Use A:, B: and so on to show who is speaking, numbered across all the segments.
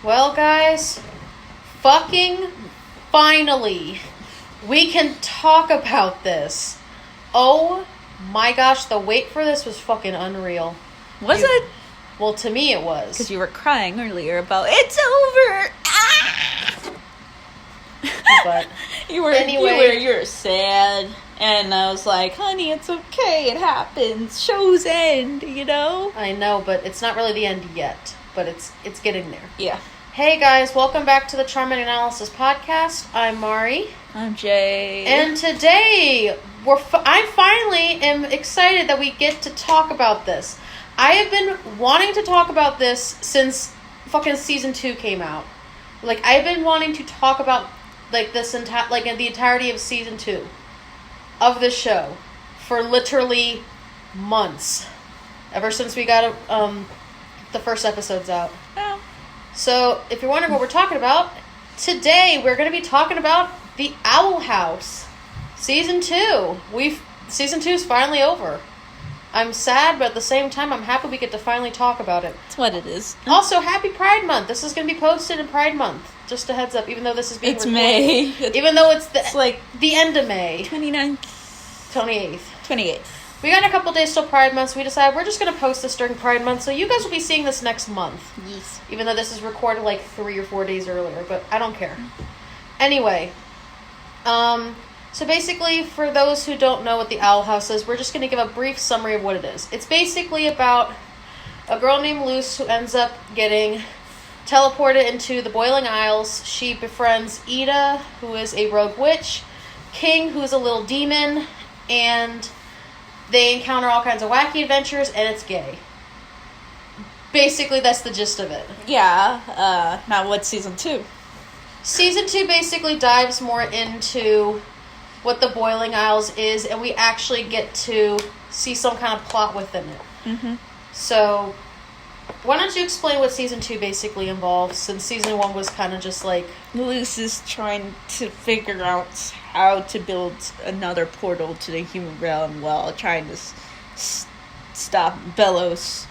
A: Well, guys, fucking finally, we can talk about this. Oh my gosh, the wait for this was fucking unreal.
B: Was it?
A: Well, to me it was.
B: Because you were crying earlier about, it's over! Ah!
A: But
B: you were sad. And I was like, honey, it's okay, it happens. Shows end, you know?
A: I know, but it's not really the end yet. But it's getting there.
B: Yeah.
A: Hey guys, welcome back to the CharmingAnalysis podcast. I'm Mari.
B: I'm Jay.
A: And today, I finally am excited that we get to talk about this. I have been wanting to talk about this since fucking season 2 came out. Like, I've been wanting to talk about, like, the entirety of season 2 of the show for literally months. Ever since we got the first episodes out.
B: Oh.
A: So, if you're wondering what we're talking about, today we're going to be talking about The Owl House. Season 2. Season 2 is finally over. I'm sad, but at the same time, I'm happy we get to finally talk about it.
B: That's what it is.
A: Also, happy Pride Month. This is going to be posted in Pride Month. Just a heads up, even though this is being
B: It's
A: recorded.
B: May.
A: Even though it's
B: like
A: the end of May.
B: 29th.
A: 28th.
B: 28th.
A: We got a couple days till Pride Month, so we decided we're just going to post this during Pride Month, so you guys will be seeing this next month.
B: Yes.
A: Even though this is recorded like 3 or 4 days earlier, but I don't care. Anyway, so basically, for those who don't know what the Owl House is, we're just going to give a brief summary of what it is. It's basically about a girl named Luce who ends up getting teleported into the Boiling Isles. She befriends Ida, who is a rogue witch, King, who's a little demon, and they encounter all kinds of wacky adventures, and it's gay. Basically, that's the gist of it.
B: Yeah, now what's season 2?
A: Season 2 basically dives more into what the Boiling Isles is, and we actually get to see some kind of plot within it.
B: Mm-hmm.
A: So, why don't you explain what Season 2 basically involves, since Season 1 was kind of just like...
B: Luce is trying to figure out how to build another portal to the human realm while trying to stop Belos,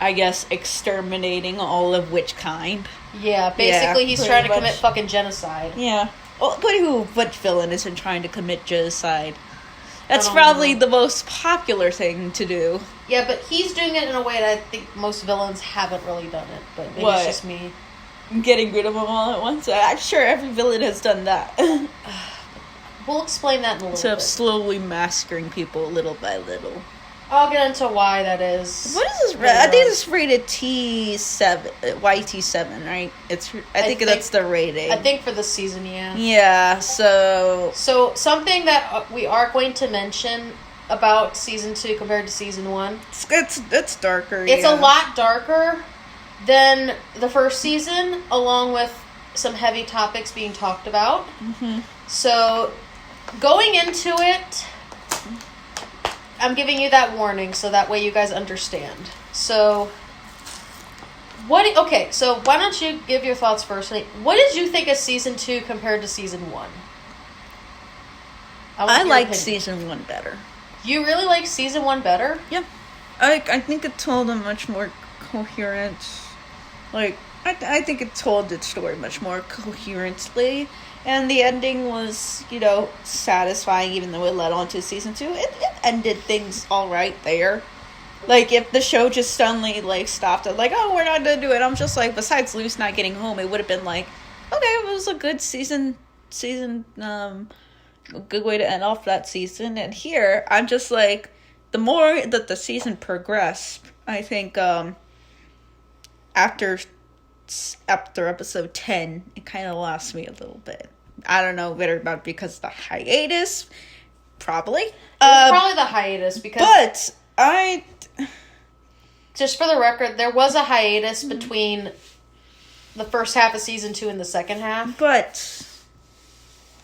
B: I guess, exterminating all of which kind.
A: Yeah, basically he's trying to
B: much.
A: commit fucking genocide.
B: Yeah. Well, what villain isn't trying to commit genocide? That's probably the most popular thing to do.
A: Yeah, but he's doing it in a way that I think most villains haven't really done it. But maybe it's just me.
B: Getting rid of them all at once? I'm sure every villain has done that.
A: We'll explain that in a little bit.
B: Of slowly massacring people little by little.
A: I'll get into why that is.
B: What is this? I think it's rated T7, YT7, right? I think that's the rating.
A: I think for this season, yeah.
B: Yeah, so
A: something that we are going to mention about season 2 compared to season 1.
B: It's darker.
A: It's a lot darker than the first season, along with some heavy topics being talked about.
B: Mm-hmm. So,
A: going into it, I'm giving you that warning so that way you guys understand. So, so why don't you give your thoughts first? What did you think of season 2 compared to season 1?
B: I liked season 1 better.
A: You really like season 1 better?
B: Yeah. I think it told a much more coherent, I think it told its story much more coherently. And the ending was, satisfying, even though it led on to season 2. It ended things all right there. Like, if the show just suddenly, stopped at, oh, we're not gonna do it. I'm just like, besides Luce not getting home, it would have been like, okay, it was a good season, a good way to end off that season. And here, I'm just like, the more that the season progressed, I think, after episode 10, it kind of lost me a little bit. I don't know whether about because of the hiatus, probably.
A: Probably the hiatus because.
B: But
A: just for the record, there was a hiatus between the first half of season 2 and the second half.
B: But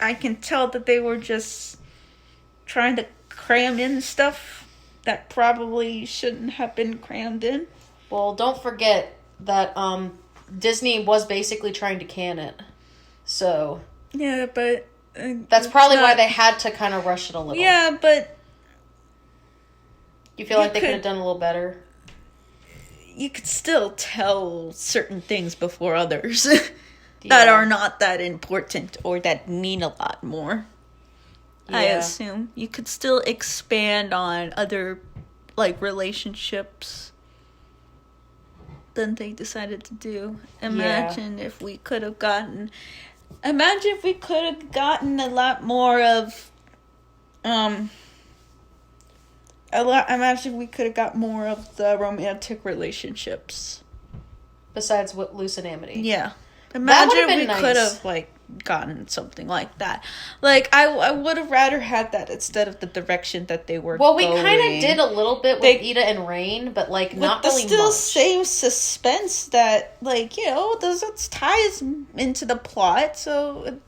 B: I can tell that they were just trying to cram in stuff that probably shouldn't have been crammed in.
A: Well, don't forget that Disney was basically trying to can it. So.
B: Yeah, but.
A: That's probably why they had to kind of rush it a little.
B: Yeah, but.
A: You feel like they could have done a little better?
B: you could still tell certain things before others that are not that important or that mean a lot more. I assume you could still expand on other like relationships than they decided to do. Imagine if we could have gotten a lot more of imagine if we could have got more of the romantic relationships
A: besides what Luce and Amity.
B: Yeah. Imagine if we could have like gotten something like that. Like I would have rather had that instead of the direction that they were
A: we kind of did a little bit with Ida and Rain, but like not really much.
B: Still same suspense that like, you know, this ties into the plot, so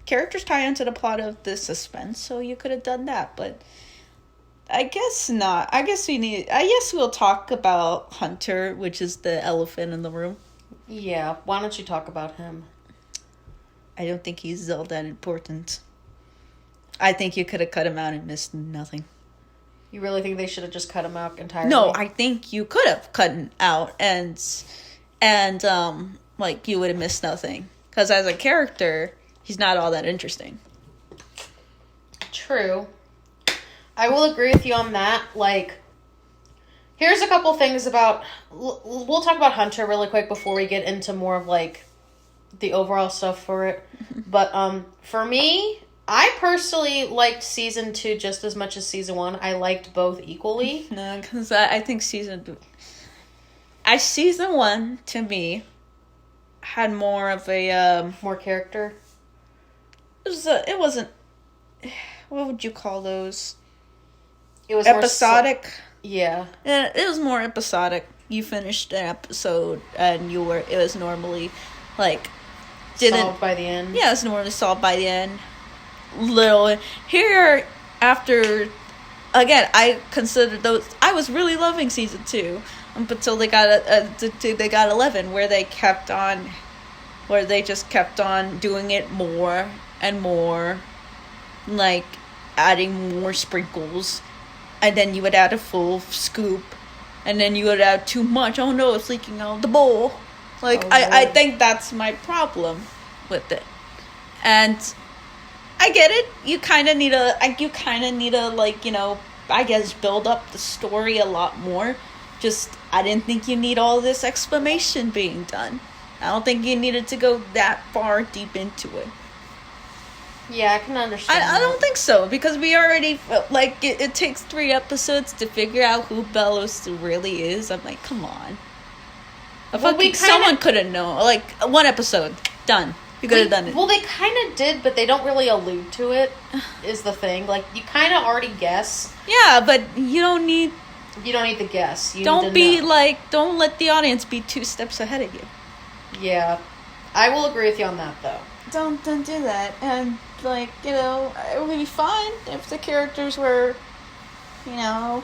B: characters tie into the plot of the suspense, so you could have done that, but I guess not. I guess we'll talk about Hunter, which is the elephant in the room.
A: Yeah, why don't you talk about him?
B: I don't think he's all that important. I think you could have cut him out and missed nothing.
A: You really think they should have just cut him out entirely?
B: No, I think you could have cut him out and like you would have missed nothing. Because as a character, he's not all that interesting.
A: True. I will agree with you on that. Like, here's a couple things about... We'll talk about Hunter really quick before we get into more of, like, the overall stuff for it. But, for me, I personally liked Season 2 just as much as Season 1. I liked both equally.
B: No, because I think Season 1, to me, had more of a...
A: more character?
B: It wasn't... What would you call those?
A: It was
B: episodic.
A: Yeah.
B: It was more episodic. You finished an episode and it was normally like
A: solved by the end.
B: Yeah, it's normally solved by the end. Little here after again, I considered those. I was really loving Season 2 until they got 11, where they just kept on doing it more and more, like adding more sprinkles. And then you would add a full scoop. And then you would add too much. Oh no, it's leaking out of the bowl. Like, I think that's my problem with it. And I get it. You kind of need to, like, you know, I guess build up the story a lot more. Just, I didn't think you need all this explanation being done. I don't think you needed to go that far deep into it.
A: Yeah, I can understand.
B: I don't think so, because we already, like, it takes 3 episodes to figure out who Bellows really is. I'm like, come on. Someone could have known. Like, 1 episode, done. You could have done it.
A: Well, they kind of did, but they don't really allude to it, is the thing. Like, you kind of already guess.
B: Yeah, but you don't need...
A: You don't need to guess.
B: Don't let the audience be 2 steps ahead of you.
A: Yeah. I will agree with you on that, though.
B: Don't do that. And, like, you know, it would be fine if the characters were, you know,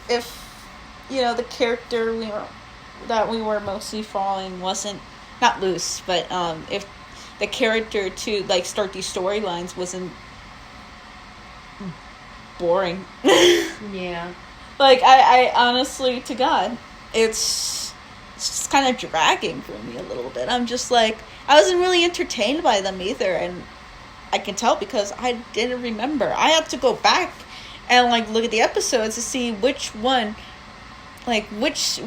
B: if, you know, the character we were mostly following wasn't, not loose, but, if the character to, like, start these storylines wasn't boring.
A: Yeah.
B: Like, I honestly, to God, it's just kind of dragging for me a little bit. I'm just like, I wasn't really entertained by them either, and I can tell because I didn't remember. I had to go back and, like, look at the episodes to see which one, like, which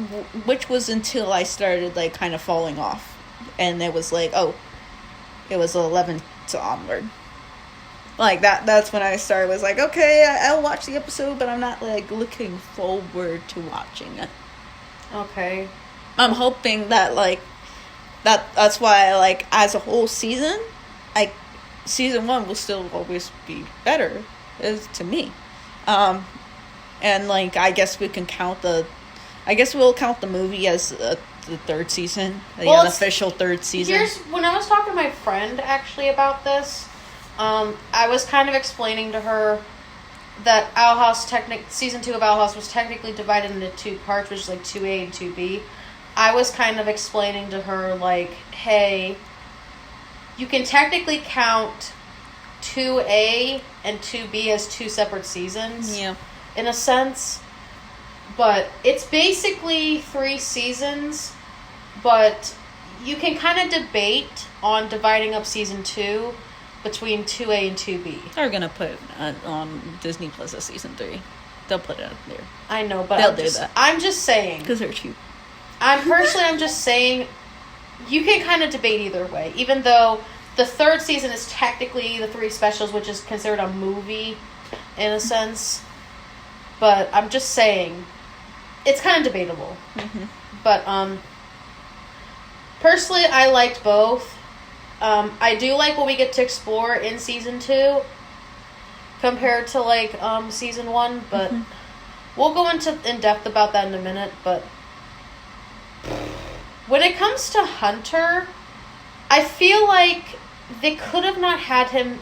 B: was until I started, like, kind of falling off. And it was like, oh, it was 11 to onward. Like, that's when I started, was like, okay, I'll watch the episode, but I'm not, like, looking forward to watching it.
A: Okay.
B: I'm hoping that, like, that's why, like, as a whole season, like, Season 1 will still always be better, to me. And, like, I guess we'll count the movie as the 3rd season, the unofficial 3rd season.
A: When I was talking to my friend, actually, about this, I was kind of explaining to her that Owl House Season 2 of Owl House was technically divided into 2 parts, which is, like, 2A and 2B. I was kind of explaining to her, like, hey, you can technically count 2A and 2B as 2 separate seasons.
B: Yeah.
A: In a sense. But it's basically 3 seasons, but you can kind of debate on dividing up season 2 between 2A and 2B.
B: They're gonna put it on Disney Plus as season 3. They'll put it out there.
A: I know, but
B: They'll do that.
A: I'm just saying.
B: Because they're cheap.
A: I'm just saying, you can kind of debate either way, even though the 3rd season is technically the 3 specials, which is considered a movie in a sense. But I'm just saying, it's kind of debatable.
B: Mm-hmm.
A: But, personally, I liked both. I do like what we get to explore in season 2 compared to, like, season 1, but we'll go in depth about that in a minute. But when it comes to Hunter, I feel like they could have not had him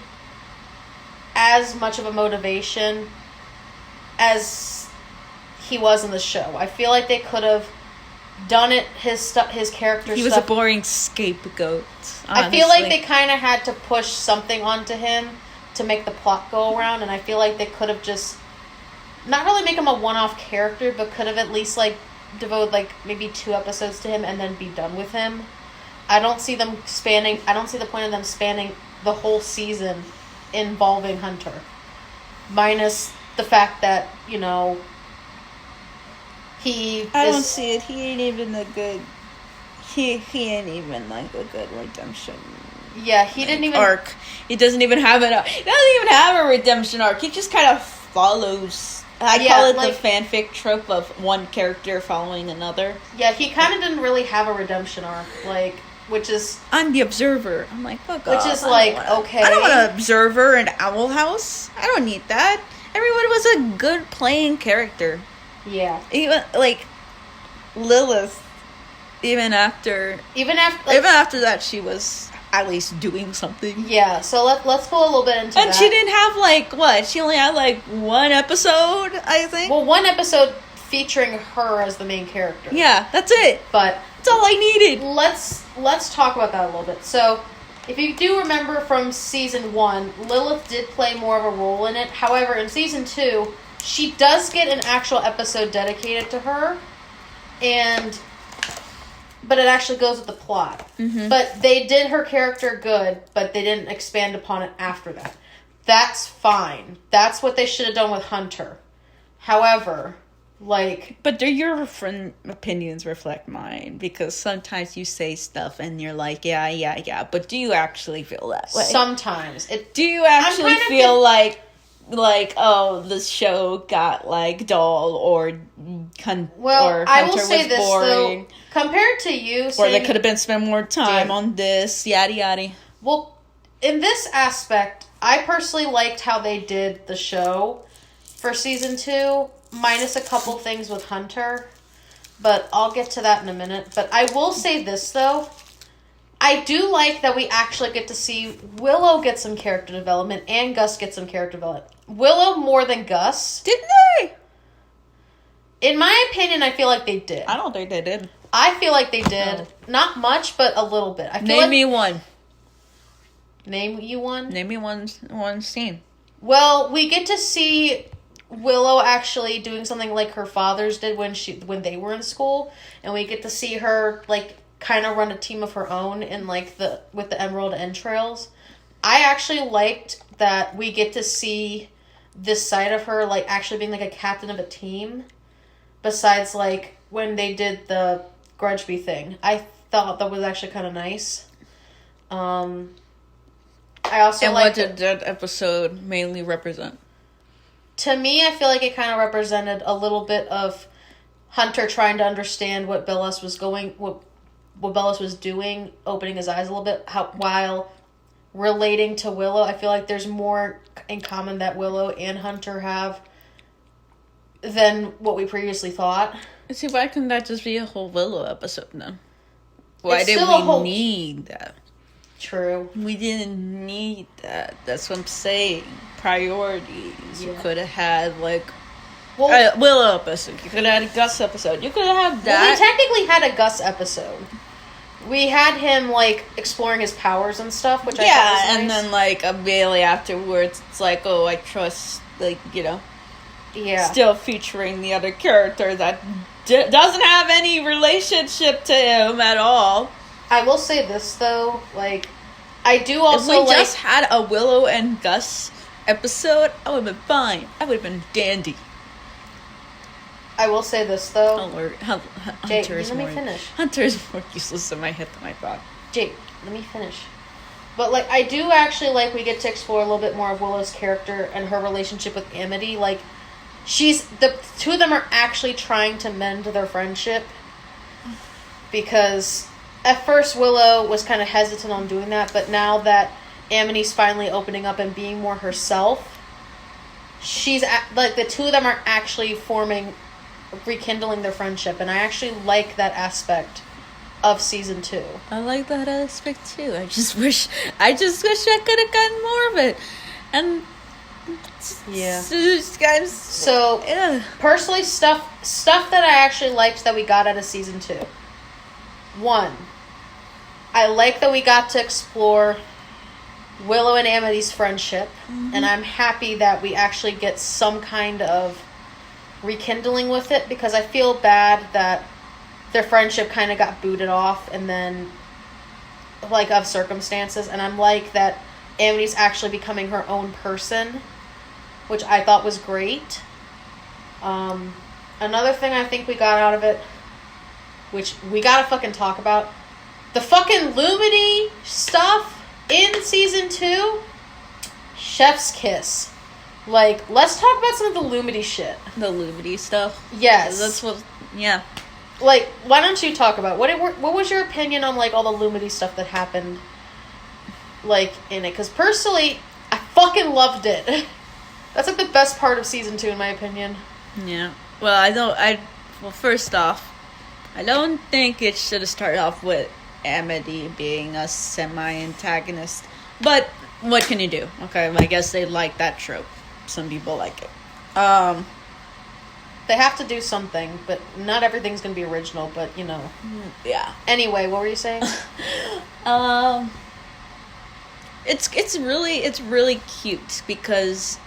A: as much of a motivation as he was in the show. I feel like they could have done it his character
B: He was a boring scapegoat, honestly.
A: I feel like they kind of had to push something onto him to make the plot go around, and I feel like they could have just not really make him a one-off character, but could have at least like devote like maybe 2 episodes to him and then be done with him. I don't see the point of them spanning the whole season involving Hunter, minus the fact that, you know, I
B: don't see it. He ain't even a good. He ain't even like a good redemption.
A: Yeah, he didn't even
B: arc. He doesn't even have He doesn't even have a redemption arc. He just kind of follows. I call it like, the fanfic trope of one character following another.
A: Yeah, he kind of didn't really have a redemption arc, like, which is...
B: I'm the observer. I'm like, fuck off.
A: Which is like, okay.
B: I don't want an observer in Owl House. I don't need that. Everyone was a good playing character.
A: Yeah.
B: Even, like, Lilith, even after that, she was at least doing something.
A: Yeah, so let's go a little bit into that.
B: And she didn't have, like, what? She only had, like, 1 episode, I think?
A: Well, 1 episode featuring her as the main character.
B: Yeah, that's it.
A: But...
B: that's all I needed.
A: Let's talk about that a little bit. So, if you do remember from season 1, Lilith did play more of a role in it. However, in season 2, she does get an actual episode dedicated to her, but it actually goes with the plot. Mm-hmm. But they did her character good, but they didn't expand upon it after that. That's fine. That's what they should have done with Hunter. However, like...
B: But your opinions reflect mine, because sometimes you say stuff and you're like, yeah, but do you actually feel that way?
A: Sometimes.
B: Do you actually feel like, oh, this show got, like, dull, or Hunter was boring?
A: Though, compared to you...
B: Or they could have been spent more time on this, yada yada.
A: Well, in this aspect, I personally liked how they did the show for season 2, minus a couple things with Hunter, but I'll get to that in a minute. But I will say this, though. I do like that we actually get to see Willow get some character development and Gus get some character development. Willow more than Gus.
B: Didn't they?
A: In my opinion, I feel like they did.
B: I don't think they did.
A: I feel like they did. No. Not much, but a little bit.
B: Name me one.
A: Name you one?
B: Name me one scene.
A: Well, we get to see Willow actually doing something like her fathers did when they were in school, and we get to see her like kind of run a team of her own in like with the Emerald Entrails. I actually liked that we get to see this side of her like actually being like a captain of a team, besides like when they did the Grudgeby thing. I thought that was actually kind of nice. I also
B: and what did that episode mainly represent?
A: To me, I feel like it kind of represented a little bit of Hunter trying to understand what Belus was doing, opening his eyes a little bit, while relating to Willow. I feel like there's more in common that Willow and Hunter have than what we previously thought.
B: See, why couldn't that just be a whole Willow episode then? Why did we need that?
A: True.
B: We didn't need that. That's what I'm saying. Priorities. Yeah. You could have had, like, Willow episode. You could have had a Gus episode. You could have had that.
A: Well, we technically had a Gus episode. We had him, like, exploring his powers and stuff, which I thought was nice.
B: And then, like, immediately afterwards, it's like, oh, I trust, like, you know.
A: Yeah.
B: Still featuring the other character that doesn't have any relationship to him at all.
A: I will say this, though, like, I do also
B: if we just had a Willow and Gus episode, I would have been fine. I would have been dandy.
A: I will say this, though. Jake,
B: Hunter is
A: let me
B: more,
A: finish.
B: Hunter is more useless in my head than I thought.
A: Jake, let me finish. But, like, I do actually like we get to explore a little bit more of Willow's character and her relationship with Amity. Like, the two of them are actually trying to mend their friendship. Because at first Willow was kind of hesitant on doing that, but now that Amity's finally opening up and being more herself, she's, like, the two of them are actually rekindling their friendship. And I actually like that aspect of season 2.
B: I like that aspect too. I just wish I could have gotten more of it. And
A: yeah.
B: So yeah.
A: Personally, stuff that I actually liked that we got out of season 2. 1, I like that we got to explore Willow and Amity's friendship, and I'm happy that we actually get some kind of rekindling with it, because I feel bad that their friendship kind of got booted off and then, like, of circumstances. And I'm like that Amity's actually becoming her own person, which I thought was great. Another thing I think we got out of it, which we gotta fucking talk about, the fucking Lumity stuff in season 2, chef's kiss. Like, let's talk about some of the Lumity shit.
B: The Lumity stuff?
A: Yes.
B: That's what, yeah.
A: Like, why don't you talk about what was your opinion on, like, all the Lumity stuff that happened, like, in it? Because personally, I fucking loved it. That's, like, the best part of season 2, in my opinion.
B: Yeah. Well, first off, I don't think it should have started off with Amity being a semi-antagonist. But what can you do? Okay, I guess they like that trope. Some people like it.
A: They have to do something, but not everything's gonna be original, but, you know.
B: Yeah.
A: Anyway, what were you saying?
B: It's really cute, because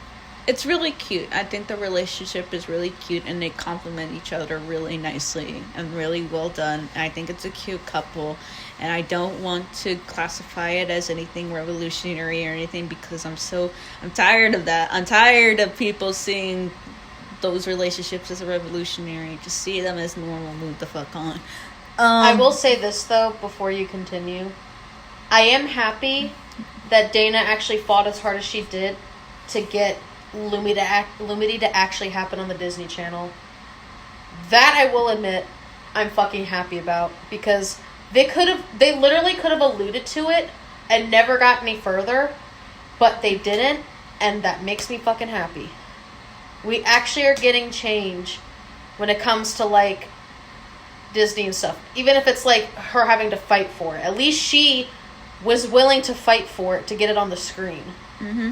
B: it's really cute. I think the relationship is really cute, and they complement each other really nicely and really well done. I think it's a cute couple, and I don't want to classify it as anything revolutionary or anything, because I'm tired of that. I'm tired of people seeing those relationships as a revolutionary. Just see them as normal. Move the fuck on.
A: I will say this, though, before you continue. I am happy that Dana actually fought as hard as she did to get Lumity to actually happen on the Disney Channel. That, I will admit, I'm fucking happy about, because they literally could have alluded to it and never got any further, but they didn't, and that makes me fucking happy. We actually are getting change when it comes to, like, Disney and stuff. Even if it's, like, her having to fight for it. At least she was willing to fight for it to get it on the screen.
B: Mm-hmm.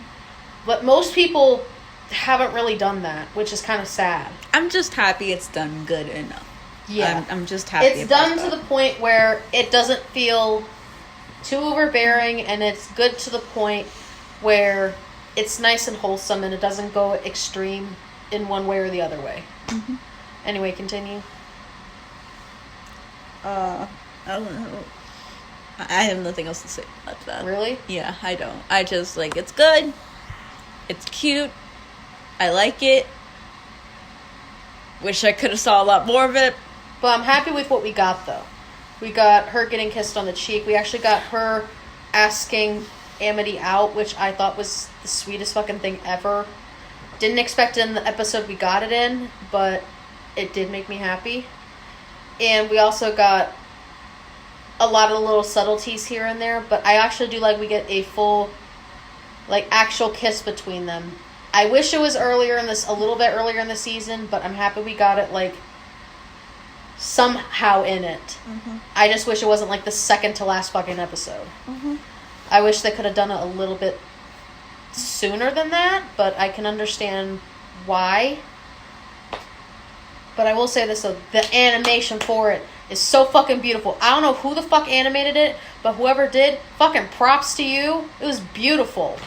A: But most people haven't really done that, which is kind of sad.
B: I'm just happy it's done good enough.
A: Yeah.
B: I'm just happy
A: it's
B: about
A: done
B: that.
A: to the point where it doesn't feel too overbearing, and it's good to the point where it's nice and wholesome, and it doesn't go extreme in one way or the other way.
B: Mm-hmm.
A: Anyway, continue.
B: I don't know. I have nothing else to say about that.
A: Really?
B: Yeah, I don't. I just, like, it's good. It's cute. I like it. Wish I could have saw a lot more of it.
A: But I'm happy with what we got, though. We got her getting kissed on the cheek. We actually got her asking Amity out, which I thought was the sweetest fucking thing ever. Didn't expect it in the episode we got it in, but it did make me happy. And we also got a lot of little subtleties here and there, but I actually do like we get a full, like, actual kiss between them. I wish it was a little bit earlier in the season, but I'm happy we got it, like, somehow in it.
B: Mm-hmm.
A: I just wish it wasn't, like, the second to last fucking episode.
B: Mm-hmm.
A: I wish they could have done it a little bit sooner than that, but I can understand why. But I will say this, though, the animation for it is so fucking beautiful. I don't know who the fuck animated it, but whoever did, fucking props to you. It was beautiful.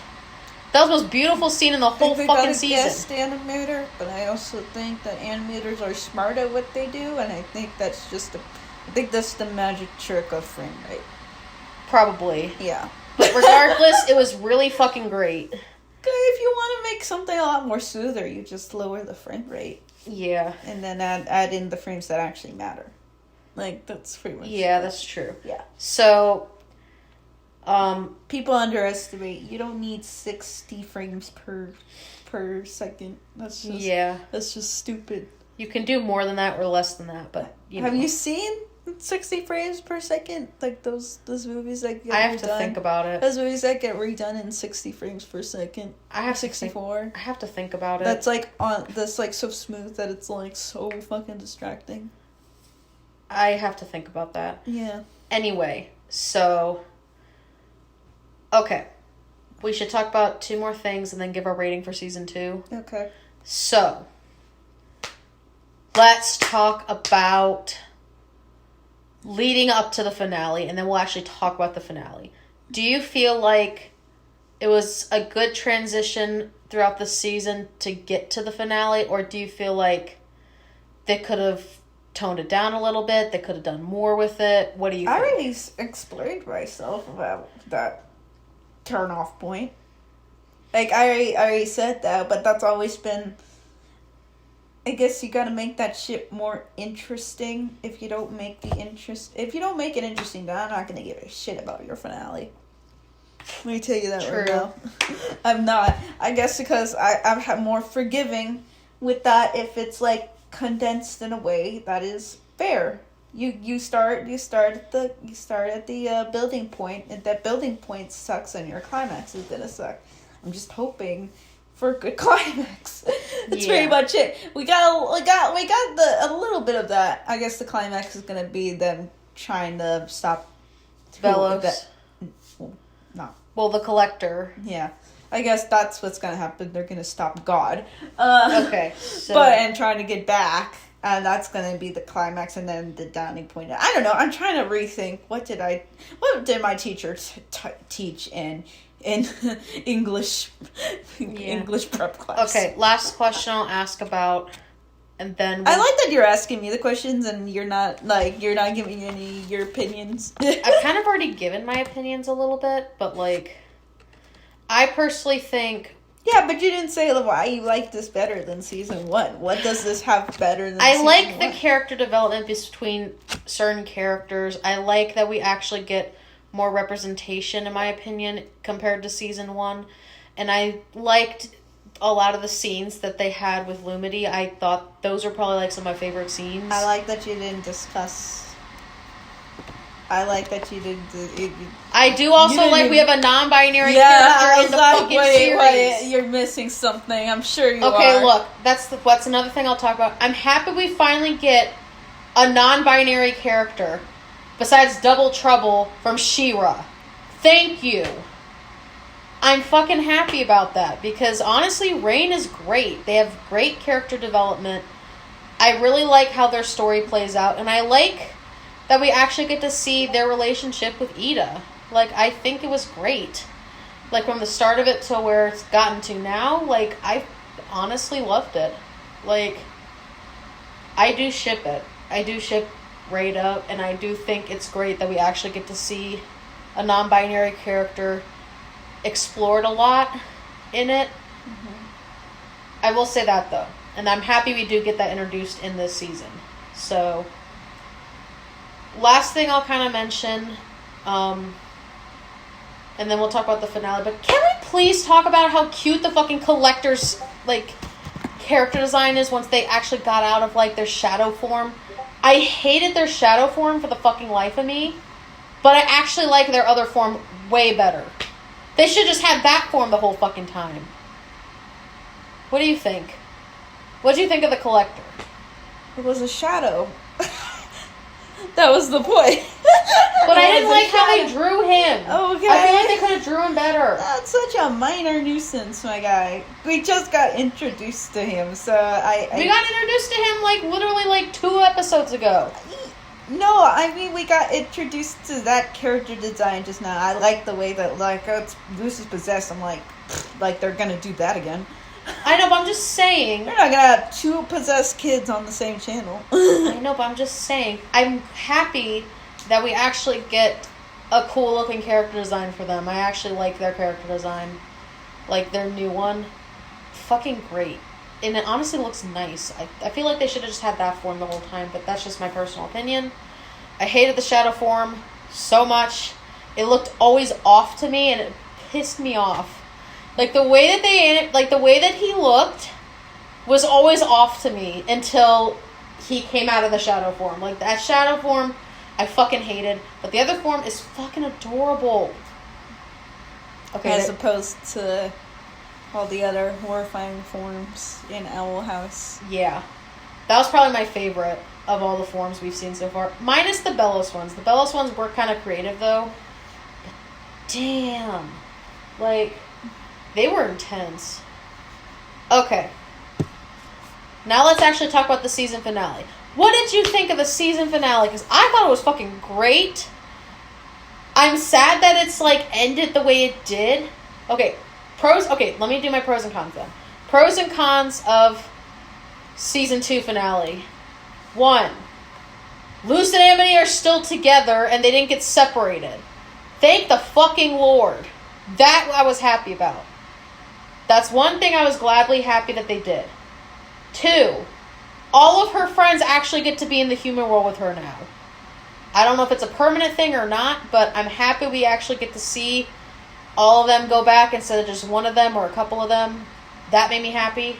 A: That was the most beautiful scene in the whole fucking season.
B: Guest animator, but I also think that animators are smart at what they do, and I think that's the magic trick of frame rate.
A: Probably.
B: Yeah.
A: But regardless, it was really fucking great.
B: If you want to make something a lot more smoother, you just lower the frame rate.
A: Yeah.
B: And then add in the frames that actually matter. Like, that's pretty much
A: that's true.
B: Yeah.
A: So,
B: people underestimate. You don't need 60 frames per second. That's just stupid.
A: You can do more than that or less than that, but
B: Have you seen 60 frames per second? Like those movies that get
A: I have to think about it.
B: Those movies that get redone in 60 frames per second.
A: I have
B: 64.
A: I have to think about it.
B: That's like so smooth that it's like so fucking distracting.
A: I have to think about that.
B: Yeah.
A: Anyway, so okay. We should talk about 2 more things and then give our rating for season 2.
B: Okay.
A: So, let's talk about leading up to the finale, and then we'll actually talk about the finale. Do you feel like it was a good transition throughout the season to get to the finale, or do you feel like they could have toned it down a little bit, they could have done more with it? What do you think?
B: I already explained myself about that turn-off point. Like, I already said that, but that's always been... I guess you gotta make that shit more interesting. If you don't make it interesting, then I'm not gonna give a shit about your finale. Let me tell you that right now. I'm not. I guess because I'm more forgiving with that if it's like condensed in a way that is fair. You start at the building point, and that building point sucks, and your climax is gonna suck. I'm just hoping for a good climax. That's pretty much it. We got a little bit of that. I guess the climax is gonna be them trying to stop
A: Velos.
B: Well,
A: the Collector.
B: Yeah. I guess that's what's gonna happen. They're gonna stop God.
A: Okay. So.
B: And trying to get back. And that's gonna be the climax, and then the downing point. I don't know. I'm trying to rethink. What did my teacher teach in English prep class?
A: Okay, last question I'll ask about, and then
B: I like that you're asking me the questions and you're not giving me any your opinions.
A: I've kind of already given my opinions a little bit, but like, I personally think.
B: Yeah, but you didn't say why you like this better than season 1. What does this have better than season 1?
A: I like the character development between certain characters. I like that we actually get more representation, in my opinion, compared to season 1. And I liked a lot of the scenes that they had with Lumity. I thought those are probably like some of my favorite scenes.
B: I like that you didn't discuss... I like that you didn't...
A: I do also like we have a non-binary character in the fucking series.
B: Wait, you're missing something. I'm sure you are.
A: Okay, look, that's another thing I'll talk about. I'm happy we finally get a non-binary character besides Double Trouble from She-Ra. Thank you. I'm fucking happy about that because honestly, Rain is great. They have great character development. I really like how their story plays out, and I like that we actually get to see their relationship with Ida. Like, I think it was great. Like, from the start of it to where it's gotten to now, like, I honestly loved it. Like, I do ship it. I do ship Rada, and I do think it's great that we actually get to see a non-binary character explored a lot in it. Mm-hmm. I will say that, though. And I'm happy we do get that introduced in this season. So... last thing I'll kind of mention, and then we'll talk about the finale, but can we please talk about how cute the fucking Collector's, like, character design is once they actually got out of, like, their shadow form? I hated their shadow form for the fucking life of me, but I actually like their other form way better. They should just have that form the whole fucking time. What do you think? What do you think of the Collector?
B: It was a shadow. That was the point.
A: But I didn't like how they drew him.
B: Okay.
A: I feel like they could have drew him better.
B: That's such a minor nuisance, my guy. We just got introduced to him, so
A: We got introduced to him, like, literally, like, 2 episodes ago.
B: No, I mean, we got introduced to that character design just now. I like the way that, like, Luce is possessed. I'm like, they're gonna do that again.
A: I know, but I'm just saying.
B: They're not gonna have two possessed kids on the same channel.
A: I know, but I'm just saying. I'm happy that we actually get a cool looking character design for them. I actually like their character design. Like, their new one. Fucking great. And it honestly looks nice. I feel like they should have just had that form the whole time, but that's just my personal opinion. I hated the shadow form so much. It looked always off to me, and it pissed me off. Like, the way that he looked was always off to me until he came out of the shadow form. Like, that shadow form, I fucking hated. But the other form is fucking adorable. Okay.
B: As opposed to all the other horrifying forms in Owl House.
A: Yeah. That was probably my favorite of all the forms we've seen so far. Minus the Bellows ones. The Bellows ones were kind of creative, though. But damn. Like, they were intense. Okay. Now let's actually talk about the season finale. What did you think of the season finale? Because I thought it was fucking great. I'm sad that it's, like, ended the way it did. Okay. Okay, let me do my pros and cons then. Pros and cons of season 2 finale. 1. Luce and Amity are still together and they didn't get separated. Thank the fucking Lord. That I was happy about. That's one thing I was gladly happy that they did. 2. All of her friends actually get to be in the human world with her now. I don't know if it's a permanent thing or not, but I'm happy we actually get to see all of them go back instead of just one of them or a couple of them. That made me happy.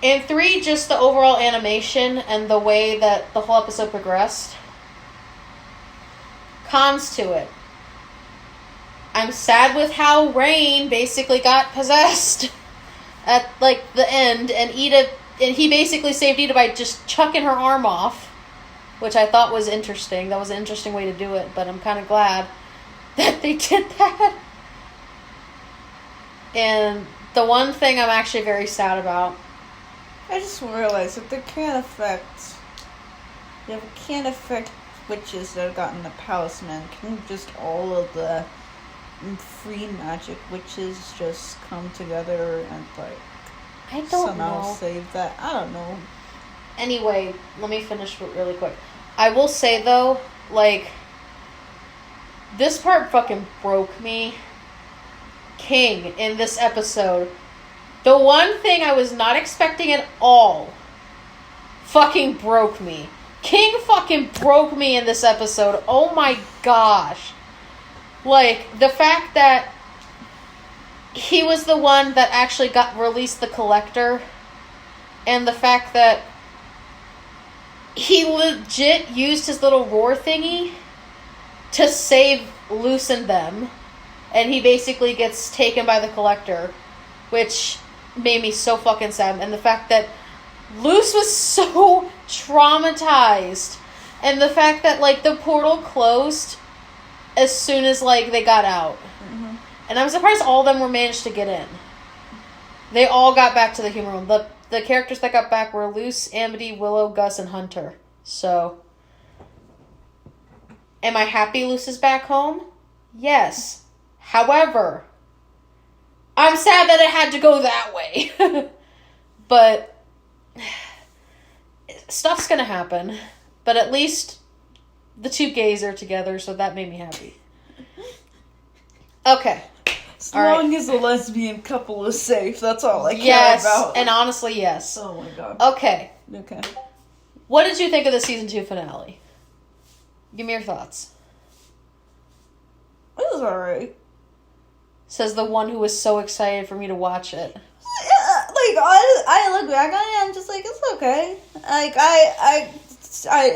A: And 3, just the overall animation and the way that the whole episode progressed. Cons to it. I'm sad with how Rain basically got possessed at, like, the end, and he basically saved Ida by just chucking her arm off, which I thought was interesting. That was an interesting way to do it, but I'm kind of glad that they did that. And the one thing I'm actually very sad about.
B: I just realized that they can't affect witches that have gotten the Palisman. Can just all of the free magic witches just come together and, like,
A: I don't
B: somehow
A: know.
B: save that? I don't know.
A: Anyway, let me finish really quick. I will say, though, like, this part fucking broke me. King, in this episode, the one thing I was not expecting at all fucking broke me. King fucking broke me in this episode. Oh my gosh. Like, the fact that he was the one that actually released the collector, and the fact that he legit used his little roar thingy to save Luce and them, and he basically gets taken by the collector, which made me so fucking sad. And the fact that Luce was so traumatized, and the fact that, like, the portal closed as soon as, like, they got out. Mm-hmm. And I'm surprised all of them were managed to get in. They all got back to the human world. The characters that got back were Luce, Amity, Willow, Gus, and Hunter. So, am I happy Luce is back home? Yes. However, I'm sad that it had to go that way. But stuff's gonna happen. But at least the two gays are together, so that made me happy. Okay.
B: As long as the lesbian couple is safe, that's all I care about.
A: Yes, and honestly, yes.
B: Oh my god.
A: Okay. What did you think of the season 2 finale? Give me your thoughts.
B: It was alright.
A: Says the one who was so excited for me to watch it.
B: Yeah, like, I look back on it, I'm just like, it's okay. Like,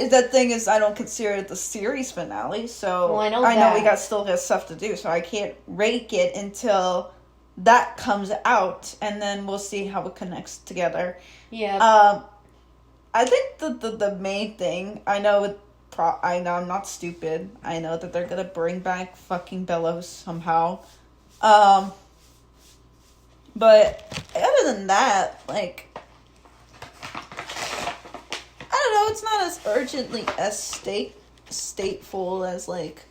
B: the thing is, I don't consider it the series finale, so
A: well, I know we
B: still got stuff to do, so I can't rake it until that comes out, and then we'll see how it connects together.
A: Yeah.
B: I think the main thing, I know I'm not stupid. I know that they're gonna bring back fucking Bellows somehow. But other than that, like, I don't No, it's not as urgently as stateful as like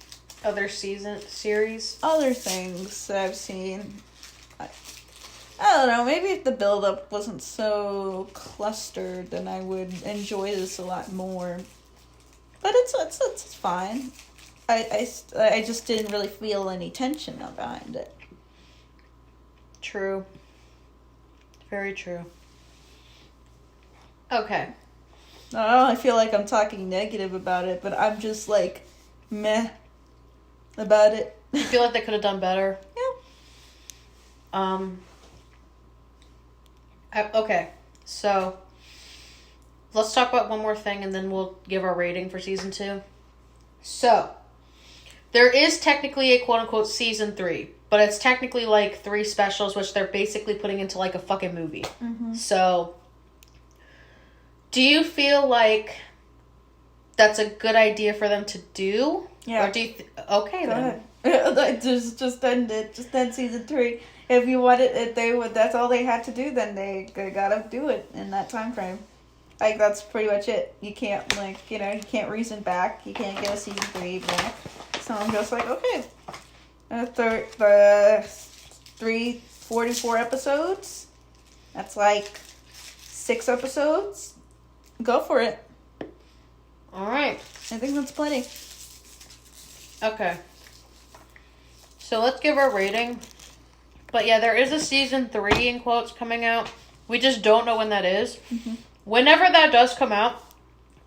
A: other series.
B: Other things that I've seen. I don't know. Maybe if the build-up wasn't so clustered, then I would enjoy this a lot more. But it's fine. I just didn't really feel any tension behind it.
A: True. Very true. Okay.
B: Oh, I feel like I'm talking negative about it, but I'm just like meh about it.
A: You feel like they could have done better?
B: Yeah.
A: Okay, so let's talk about one more thing and then we'll give our rating for season 2. So, there is technically a quote-unquote season 3, but it's technically like 3 specials, which they're basically putting into like a fucking movie.
B: Mm-hmm.
A: So, do you feel like that's a good idea for them to do?
B: Yeah.
A: Or do you okay,
B: Go
A: then.
B: ahead. Just end it. Just end season 3. If you want it, if they would, that's all they had to do. Then they gotta do it in that time frame. Like that's pretty much it. You can't you can't reason back. You can't get a season 3 back. So I'm just like, okay, the 44 episodes. That's like 6 episodes. Go for it.
A: All right.
B: I think that's plenty.
A: Okay. So let's give our rating. But yeah, there is a season 3 in quotes coming out. We just don't know when that is.
B: Mm-hmm.
A: Whenever that does come out,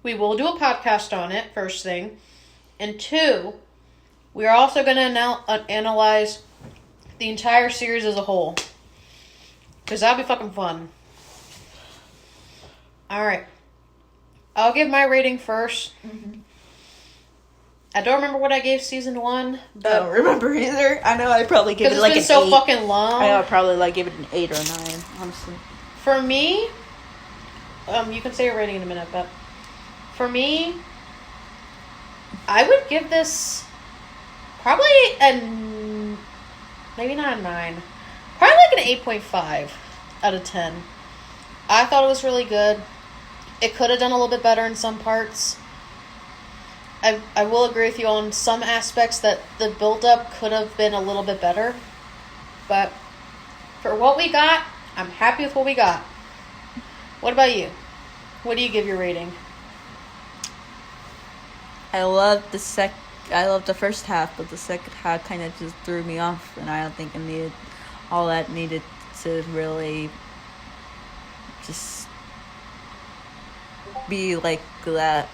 A: we will do a podcast on it, first thing. And 2, we are also going to analyze the entire series as a whole. Because that'll be fucking fun. Alright. I'll give my rating first.
B: Mm-hmm.
A: I don't remember what I gave season 1. But
B: I don't remember either. I know I probably gave it like an 8.
A: Because it's been so fucking long.
B: I know I probably gave it an 8 or 9, honestly.
A: For me, you can say your rating in a minute, but for me, I would give this probably maybe not a 9, probably like an 8.5 out of 10. I thought it was really good. It could have done a little bit better in some parts. I will agree with you on some aspects that the build-up could have been a little bit better. But for what we got, I'm happy with what we got. What about you? What do you give your rating?
B: I loved the first half, but the second half kind of just threw me off, and I don't think it needed to really just be like that.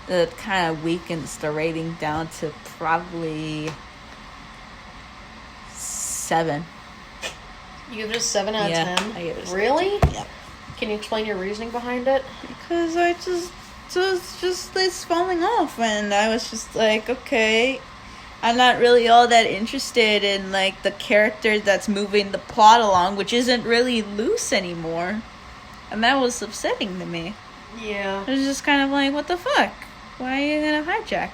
B: It kind of weakens the rating down to probably 7.
A: You give it a 7 out of 10?
B: I give it a 7.
A: Really?
B: Yep.
A: Can you explain your reasoning behind it?
B: Because I just it's falling off, and I was just like, okay, I'm not really all that interested in like the character that's moving the plot along, which isn't really loose anymore, and that was upsetting to me.
A: Yeah.
B: It was just kind of like, what the fuck? Why are you gonna hijack?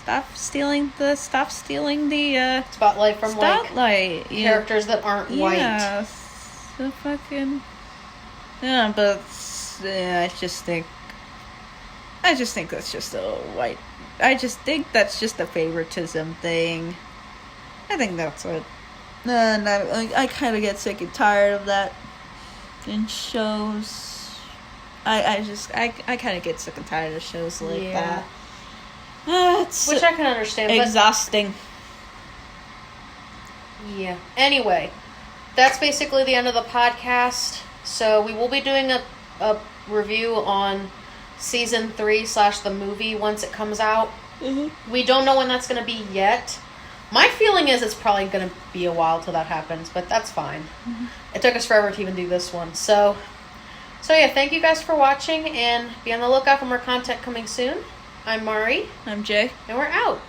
B: Stop stealing the
A: spotlight from
B: spotlight.
A: Characters that aren't white.
B: Yeah, so fucking. Yeah, but I just think that's just a white. I just think that's just a favoritism thing. I think that's what. And I kind of get sick and tired of that in shows. I kind of get sick and tired of shows like that. It's
A: which I can understand.
B: Exhausting.
A: But yeah. Anyway, that's basically the end of the podcast. So we will be doing a review on season 3 / the movie once it comes out. Mm-hmm. We don't know when that's going to be yet. My feeling is it's probably going to be a while till that happens, but that's fine. Mm-hmm. It took us forever to even do this one. So yeah, thank you guys for watching, and be on the lookout for more content coming soon. I'm Mari.
B: I'm Jay.
A: And we're out.